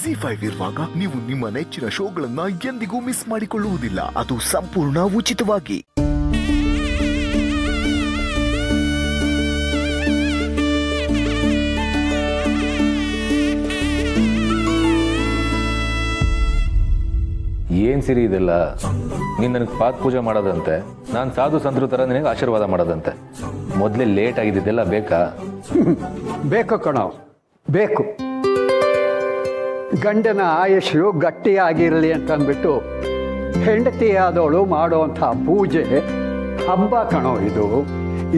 ZEE5 ಇರುವಾಗ ನೀವು ನಿಮ್ಮ ನೆಚ್ಚಿನ ಶೋಗಳನ್ನ ಎಂದಿಗೂ ಮಿಸ್ ಮಾಡಿಕೊಳ್ಳುವುದಿಲ್ಲ. ಅದು ಸಂಪೂರ್ಣ ಉಚಿತವಾಗಿ. ಏನ್ ಸಿರಿ ಇದೆಲ್ಲ? ನೀನ್ ನನಗೆ ಪಾದ ಪೂಜೆ ಮಾಡೋದಂತೆ, ನಾನು ಸಾಧು ಸಂತರ ತರ ನಿನಗೆ ಆಶೀರ್ವಾದ ಮಾಡೋದಂತೆ. ಮೊದಲೇ ಲೇಟ್ ಆಗಿದ್ದೆಲ್ಲ ಬೇಕಾ? ಬೇಕು ಕಣೋ, ಬೇಕು. ಗಂಡನ ಆಯುಷು ಗಟ್ಟಿಯಾಗಿರಲಿ ಅಂತಂದ್ಬಿಟ್ಟು ಹೆಂಡತಿಯಾದವಳು ಮಾಡುವಂಥ ಪೂಜೆ ಹಬ್ಬ ಕಣೋ ಇದು.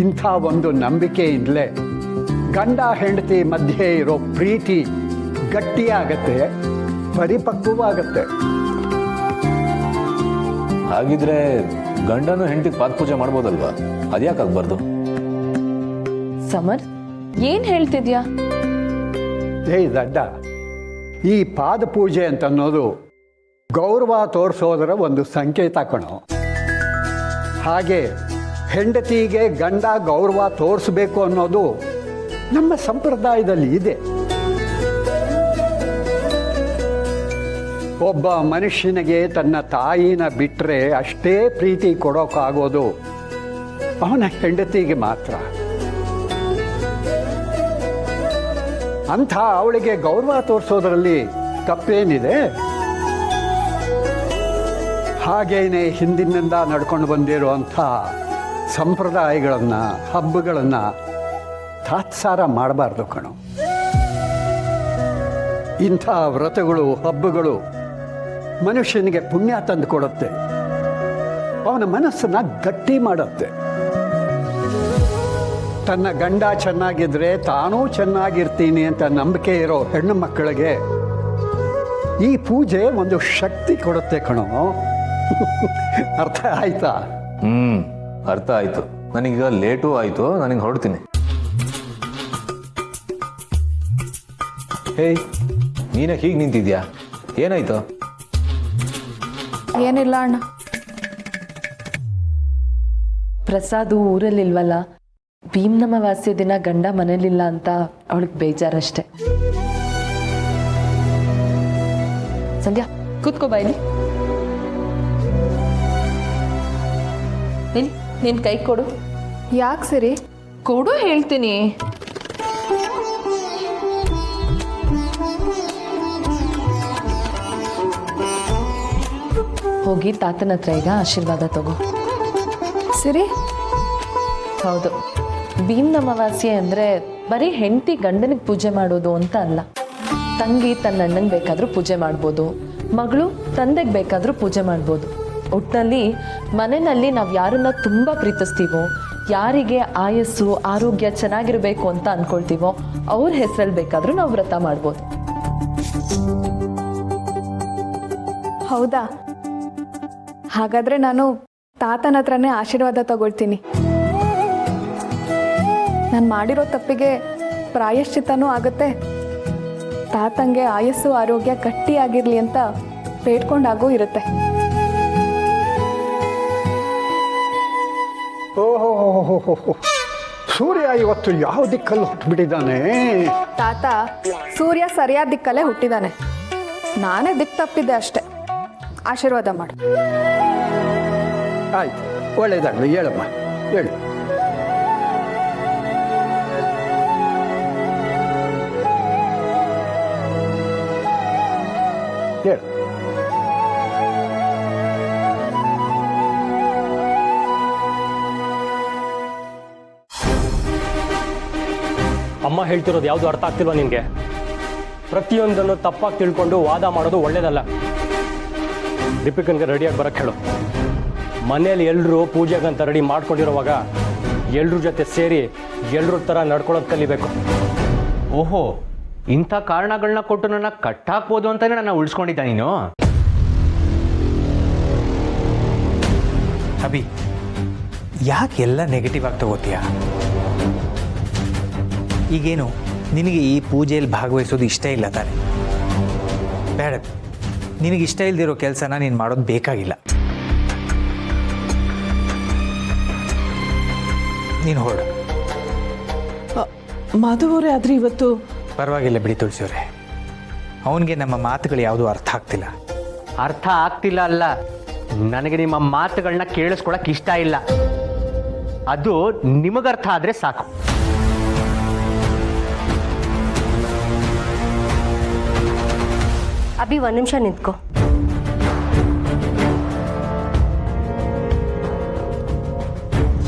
ಇಂಥ ಒಂದು ನಂಬಿಕೆಯಿಂದಲೇ ಗಂಡ ಹೆಂಡತಿ ಮಧ್ಯೆ ಇರೋ ಪ್ರೀತಿ ಗಟ್ಟಿಯಾಗತ್ತೆ, ಪರಿಪಕ್ವವಾಗತ್ತೆ. ಹಾಗಿದ್ರೆ ಗಂಡನು ಹೆಂಡತಿಗೆ ಪಾದ ಪೂಜೆ ಮಾಡ್ಬೋದಲ್ವಾ? ಅದ್ಯಾಕಾಗ್ಬಾರ್ದು? ಸಮರ್, ಏನ್ ಹೇಳ್ತಿದ್ಯಾ? ದಡ್ಡ, ಈ ಪಾದ ಪೂಜೆ ಅಂತ ಅನ್ನೋದು ಗೌರವ ತೋರಿಸೋದರ ಒಂದು ಸಂಕೇತ ಕಣೋ. ಹಾಗೆ ಹೆಂಡತಿಗೆ ಗಂಡ ಗೌರವ ತೋರಿಸ್ಬೇಕು ಅನ್ನೋದು ನಮ್ಮ ಸಂಪ್ರದಾಯದಲ್ಲಿ ಇದೆ. ಒಬ್ಬ ಮನುಷ್ಯನಿಗೆ ತನ್ನ ತಾಯಿನ ಬಿಟ್ಟರೆ ಅಷ್ಟೇ ಪ್ರೀತಿ ಕೊಡೋಕ್ಕಾಗೋದು ಅವನ ಹೆಂಡತಿಗೆ ಮಾತ್ರ. ಅಂಥ ಅವಳಿಗೆ ಗೌರವ ತೋರಿಸೋದ್ರಲ್ಲಿ ತಪ್ಪೇನಿದೆ? ಹಾಗೇನೆ ಹಿಂದಿನಿಂದ ನಡ್ಕೊಂಡು ಬಂದಿರುವಂಥ ಸಂಪ್ರದಾಯಗಳನ್ನು, ಹಬ್ಬಗಳನ್ನು ತಾತ್ಸಾರ ಮಾಡಬಾರ್ದು ಕಣೋ. ಇಂಥ ವ್ರತಗಳು, ಹಬ್ಬಗಳು ಮನುಷ್ಯನಿಗೆ ಪುಣ್ಯ ತಂದು ಕೊಡುತ್ತೆ, ಅವನ ಮನಸ್ಸನ್ನು ಗಟ್ಟಿ ಮಾಡುತ್ತೆ. ತನ್ನ ಗಂಡ ಚೆನ್ನಾಗಿದ್ರೆ ತಾನೂ ಚೆನ್ನಾಗಿರ್ತೀನಿ ಅಂತ ನಂಬಿಕೆ ಇರೋ ಹೆಣ್ಣು ಮಕ್ಕಳಿಗೆ ಈ ಪೂಜೆ ಒಂದು ಶಕ್ತಿ ಕೊಡುತ್ತೆ ಕಣೋ. ಅರ್ಥ ಆಯ್ತಾ? ಅರ್ಥ ಆಯ್ತು. ನನಗೀಗ ಲೇಟು ಆಯ್ತು, ನನಗೆ ಹೊರಡ್ತೀನಿ. ಹೇಯ್, ನೀನ ಹೀಗೆ ನಿಂತಿದ್ಯಾ? ಏನಾಯ್ತು? ಏನಿಲ್ಲ ಅಣ್ಣ, ಪ್ರಸಾದು ಊರಲ್ಲಿಲ್ವಲ್ಲ, ಭೀಮ್ನಮವಾಸ್ಯ ದಿನ ಗಂಡ ಮನೇಲಿಲ್ಲ ಅಂತ ಅವಳಿಗೆ ಬೇಜಾರಷ್ಟೆ. ಸಂಧ್ಯಾ, ಕೂತ್ಕೋ ಬಾಯ್ಲಿ. ನಿನ್ ಕೈ ಕೊಡು. ಯಾಕೆ ಸರಿ? ಕೊಡು ಹೇಳ್ತೀನಿ. ಹೋಗಿ ತಾತನ ಹತ್ರ ಈಗ ಆಶೀರ್ವಾದ ತಗೋ. ಸರಿ. ಹೌದು, ಭೀಮ್ನಮವಾಸ್ಯೆ ಅಂದರೆ ಬರೀ ಹೆಂಡತಿ ಗಂಡನಿಗೆ ಪೂಜೆ ಮಾಡೋದು ಅಂತ ಅಲ್ಲ. ತಂಗಿ ತನ್ನ ಅಣ್ಣಂಗೆ ಬೇಕಾದರೂ ಪೂಜೆ ಮಾಡ್ಬೋದು, ಮಗಳು ತಂದೆಗೆ ಬೇಕಾದರೂ ಪೂಜೆ ಮಾಡ್ಬೋದು. ಒಟ್ಟಿನಲ್ಲಿ ಮನೆಯಲ್ಲಿ ನಾವು ಯಾರನ್ನ ತುಂಬ ಪ್ರೀತಿಸ್ತೀವೋ, ಯಾರಿಗೆ ಆಯಸ್ಸು ಆರೋಗ್ಯ ಚೆನ್ನಾಗಿರಬೇಕು ಅಂತ ಅಂದ್ಕೊಳ್ತೀವೋ ಅವ್ರ ಹೆಸರಲ್ಲಿ ಬೇಕಾದರೂ ನಾವು ವ್ರತ ಮಾಡ್ಬೋದು. ಹೌದಾ? ಹಾಗಾದರೆ ನಾನು ತಾತನ ಹತ್ರನೇ ಆಶೀರ್ವಾದ ತಗೊಳ್ತೀನಿ. ನಾನು ಮಾಡಿರೋ ತಪ್ಪಿಗೆ ಪ್ರಾಯಶ್ಚಿತ್ತನೂ ಆಗುತ್ತೆ, ತಾತಂಗೆ ಆಯಸ್ಸು ಆರೋಗ್ಯ ಗಟ್ಟಿಯಾಗಿರಲಿ ಅಂತ ಬೇಡ್ಕೊಂಡಾಗೂ ಇರುತ್ತೆ. ಓಹೋ, ಸೂರ್ಯ ಇವತ್ತು ಯಾವ ದಿಕ್ಕಲ್ಲಿ ಹುಟ್ಟುಬಿಟ್ಟಿದ್ದಾನೆ? ತಾತ ಸೂರ್ಯ ಸರಿಯಾದ ದಿಕ್ಕಲ್ಲೇ ಹುಟ್ಟಿದ್ದಾನೆ, ನಾನೇ ದಿಕ್ಕು ತಪ್ಪಿದ್ದೆ ಅಷ್ಟೆ. ಆಶೀರ್ವಾದ ಮಾಡು. ಆಯ್ತು, ಒಳ್ಳೇದಾಗಲಿ. ಹೇಳಮ್ಮ, ಹೇಳು. ಹೇಳು. ಅಮ್ಮ ಹೇಳ್ತಿರೋದು ಯಾವುದು ಅರ್ಥ ಆಗ್ತಿಲ್ವಾ ನಿನಗೆ? ಪ್ರತಿಯೊಂದನ್ನು ತಪ್ಪಾಗಿ ತಿಳ್ಕೊಂಡು ವಾದ ಮಾಡೋದು ಒಳ್ಳೇದಲ್ಲ. ದೀಪಿಕನ್ಗೆ ರೆಡಿಯಾಗಿ ಬರೋಕ್ಕೆ ಹೇಳು. ಮನೇಲಿ ಎಲ್ಲರೂ ಪೂಜೆಗಂತ ರೆಡಿ ಮಾಡ್ಕೊಂಡಿರುವಾಗ ಎಲ್ರ ಜೊತೆ ಸೇರಿ ಎಲ್ರ ಥರ ನಡ್ಕೊಳ್ಳೋದು ಕಲಿಬೇಕು. ಓಹೋ, ಇಂಥ ಕಾರಣಗಳನ್ನ ಕೊಟ್ಟು ನನ್ನ ಕಟ್ಟಾಕ್ಬೋದು ಅಂತಾನೆ ನನ್ನ ಉಳಿಸ್ಕೊಂಡಿದ್ದ ನೀನು. ಅಭಿ, ಯಾಕೆ ಎಲ್ಲ ನೆಗೆಟಿವ್ ಆಗಿ ತಗೋತೀಯ? ಈಗೇನು ನಿನಗೆ ಈ ಪೂಜೆಯಲ್ಲಿ ಭಾಗವಹಿಸೋದು ಇಷ್ಟ ಇಲ್ಲ ತಾನೆ? ಬೇಡ, ನಿನಗೆ ಇಷ್ಟ ಇಲ್ದಿರೋ ಕೆಲಸನ ನೀನು ಮಾಡೋದು ಬೇಕಾಗಿಲ್ಲ. ನೀನು ಹೊರಡು. ಮಾಧವರೇ, ಆದರೆ ಇವತ್ತು ಪರವಾಗಿಲ್ಲ ಬಿಡಿ ತುಳಸಿಯವರೇ, ಅವನಿಗೆ ನಮ್ಮ ಮಾತುಗಳು ಯಾವುದೂ ಅರ್ಥ ಆಗ್ತಿಲ್ಲ. ಅರ್ಥ ಆಗ್ತಿಲ್ಲ ಅಲ್ಲ, ನನಗೆ ನಿಮ್ಮ ಮಾತುಗಳನ್ನ ಕೇಳಿಸ್ಕೊಳಕ್ ಇಷ್ಟ ಇಲ್ಲ. ಅದು ನಿಮಗರ್ಥ ಆದ್ರೆ ಸಾಕು. ಅಭಿ, ಒಂದು ನಿಮಿಷ ನಿಂತ್ಕೋ.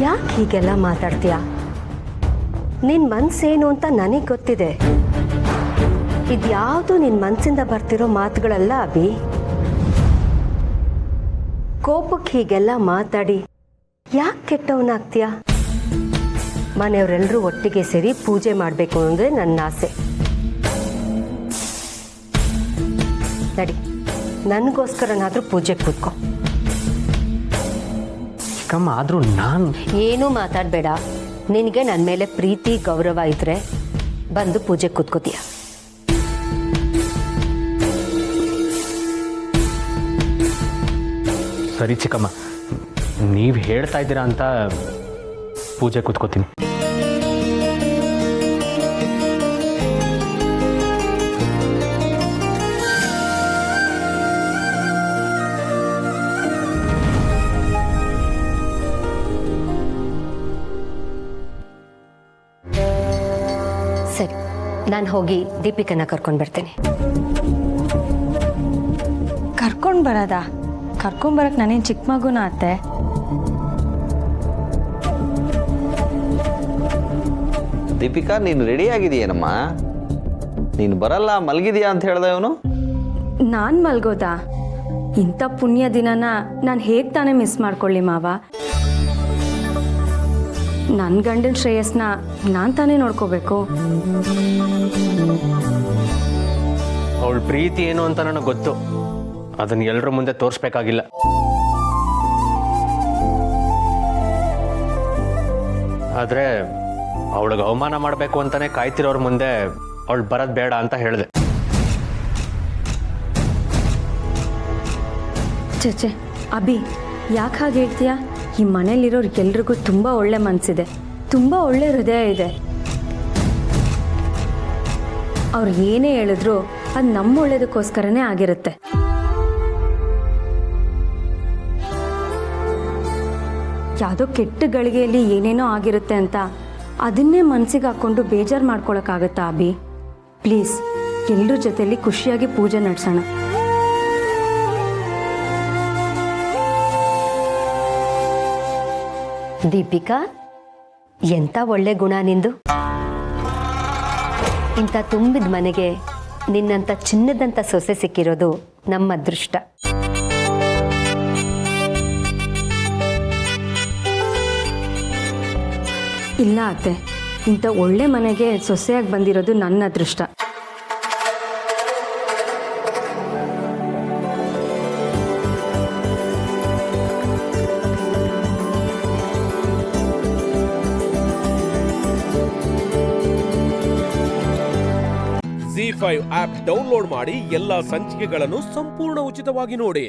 ಯಾಕೆ ಹೀಗೆಲ್ಲ ಮಾತಾಡ್ತೀಯ? ನಿನ್ನ ಮನಸ್ಸೇನು ಅಂತ ನನಗೆ ಗೊತ್ತಿದೆ. ಇದ್ಯಾವುದು ನಿನ್ನ ಮನಸ್ಸಿಂದ ಬರ್ತಿರೋ ಮಾತುಗಳಲ್ಲ ಅಭಿ. ಕೋಪಕ್ಕೆ ಹೀಗೆಲ್ಲ ಮಾತಾಡಿ ಯಾಕೆ ಕೆಟ್ಟವನಾಗ್ತೀಯ? ಮನೆಯವರೆಲ್ಲರೂ ಒಟ್ಟಿಗೆ ಸೇರಿ ಪೂಜೆ ಮಾಡಬೇಕು ಅಂದರೆ ನನ್ನ ಆಸೆ. ನಡಿ, ನನಗೋಸ್ಕರನಾದರೂ ಪೂಜೆ ಕೂತ್ಕೋ. ಚಿಕ್ಕಮ್ಮ, ಆದರೂ ನಾನು ಏನೂ ಮಾತಾಡಬೇಡ. ನಿನಗೆ ನನ್ನ ಮೇಲೆ ಪ್ರೀತಿ ಗೌರವ ಇದ್ರೆ ಬಂದು ಪೂಜೆ ಕೂತ್ಕೋತೀಯ. ಸರಿ ಚಿಕ್ಕಮ್ಮ, ನೀವು ಹೇಳ್ತಾ ಇದ್ದೀರಾ ಅಂತ ಪೂಜೆ ಕೂತ್ಕೋತೀನಿ. ಸರಿ, ನಾನು ಹೋಗಿ ದೀಪಿಕನ ಕರ್ಕೊಂಡು ಬರ್ತೀನಿ. ಕರ್ಕೊಂಡು ಬರೋದಾ? ಕರ್ಕೊಂಬರಕ್ಕೆ ನಾನೇನು ಚಿಕ್ಕ ಮಗುನ ಅತ್ತೆ? ದೀಪಿಕಾ, ನೀನು ರೆಡಿ ಆಗಿದೆಯೇನಮ್ಮ? ನೀನು ಬರಲ್ಲ, ಮಲಗಿದೆಯಾ ಅಂತ ಹೇಳ್ದೆ ಇವನು. ನಾನು ಮಲ್ಗೋದಾ? ಇಂಥ ಪುಣ್ಯ ದಿನನ ನಾನು ಹೇಗೆ ತಾನೇ ಮಿಸ್ ಮಾಡ್ಕೊಳ್ಳಿ ಮಾವ? ನನ್ನ ಗಂಡನ ಶ್ರೇಯಸ್ನ ನಾನು ತಾನೇ ನೋಡ್ಕೋಬೇಕು. ಅವಳ ಪ್ರೀತಿ ಏನು ಅಂತ ನನಗೆ ಗೊತ್ತು. ಅದನ್ನು ಎಲ್ಲರ ಮುಂದೆ ತೋರಿಸ್ಬೇಕಾಗಿಲ್ಲ. ಆದರೆ ಅವಳಿಗೆ ಅವಮಾನ ಮಾಡಬೇಕು ಅಂತಾನೆ ಕಾಯ್ತಿರೋರ ಮುಂದೆ ಅವಳು ಬರೋದು ಬೇಡ ಅಂತ ಹೇಳಿದೆ. ಚೇಚೆ ಅಭಿ, ಯಾಕೆ ಹಾಗೆ ಹೇಳ್ತೀಯಾ? ಈ ಮನೇಲಿರೋರು ಎಲ್ರಿಗೂ ತುಂಬ ಒಳ್ಳೆ ಮನಸ್ಸಿದೆ, ತುಂಬ ಒಳ್ಳೆ ಹೃದಯ ಇದೆ. ಅವ್ರು ಏನೇ ಹೇಳಿದ್ರು ಅದು ನಮ್ಮ ಒಳ್ಳೇದಕ್ಕೋಸ್ಕರನೇ ಆಗಿರುತ್ತೆ. ಯಾವುದೋ ಕೆಟ್ಟ ಗಳಿಗೆಯಲ್ಲಿ ಏನೇನೋ ಆಗಿರುತ್ತೆ ಅಂತ ಅದನ್ನೇ ಮನಸ್ಸಿಗೆ ಹಾಕ್ಕೊಂಡು ಬೇಜಾರು ಮಾಡ್ಕೊಳಕ್ಕಾಗತ್ತಾ ಅಭಿ? ಪ್ಲೀಸ್, ಎಲ್ಲರ ಜೊತೆಲಿ ಖುಷಿಯಾಗಿ ಪೂಜೆ ನಡೆಸೋಣ. ದೀಪಿಕಾ, ಎಂಥ ಒಳ್ಳೆ ಗುಣ ನಿಂದು. ಇಂಥ ತುಂಬಿದ ಮನೆಗೆ ನಿನ್ನಂಥ ಚಿನ್ನದಂಥ ಸೊಸೆ ಸಿಕ್ಕಿರೋದು ನಮ್ಮ ಅದೃಷ್ಟ. ಇಲ್ಲ ಅತ್ತೆ, ಇಂಥ ಒಳ್ಳೆ ಮನೆಗೆ ಸೊಸೆಯಾಗಿ ಬಂದಿರೋದು ನನ್ನ ಅದೃಷ್ಟ. ZEE5 ಆಪ್ ಡೌನ್ಲೋಡ್ ಮಾಡಿ ಎಲ್ಲಾ ಸಂಚಿಕೆಗಳನ್ನು ಸಂಪೂರ್ಣ ಉಚಿತವಾಗಿ ನೋಡಿ.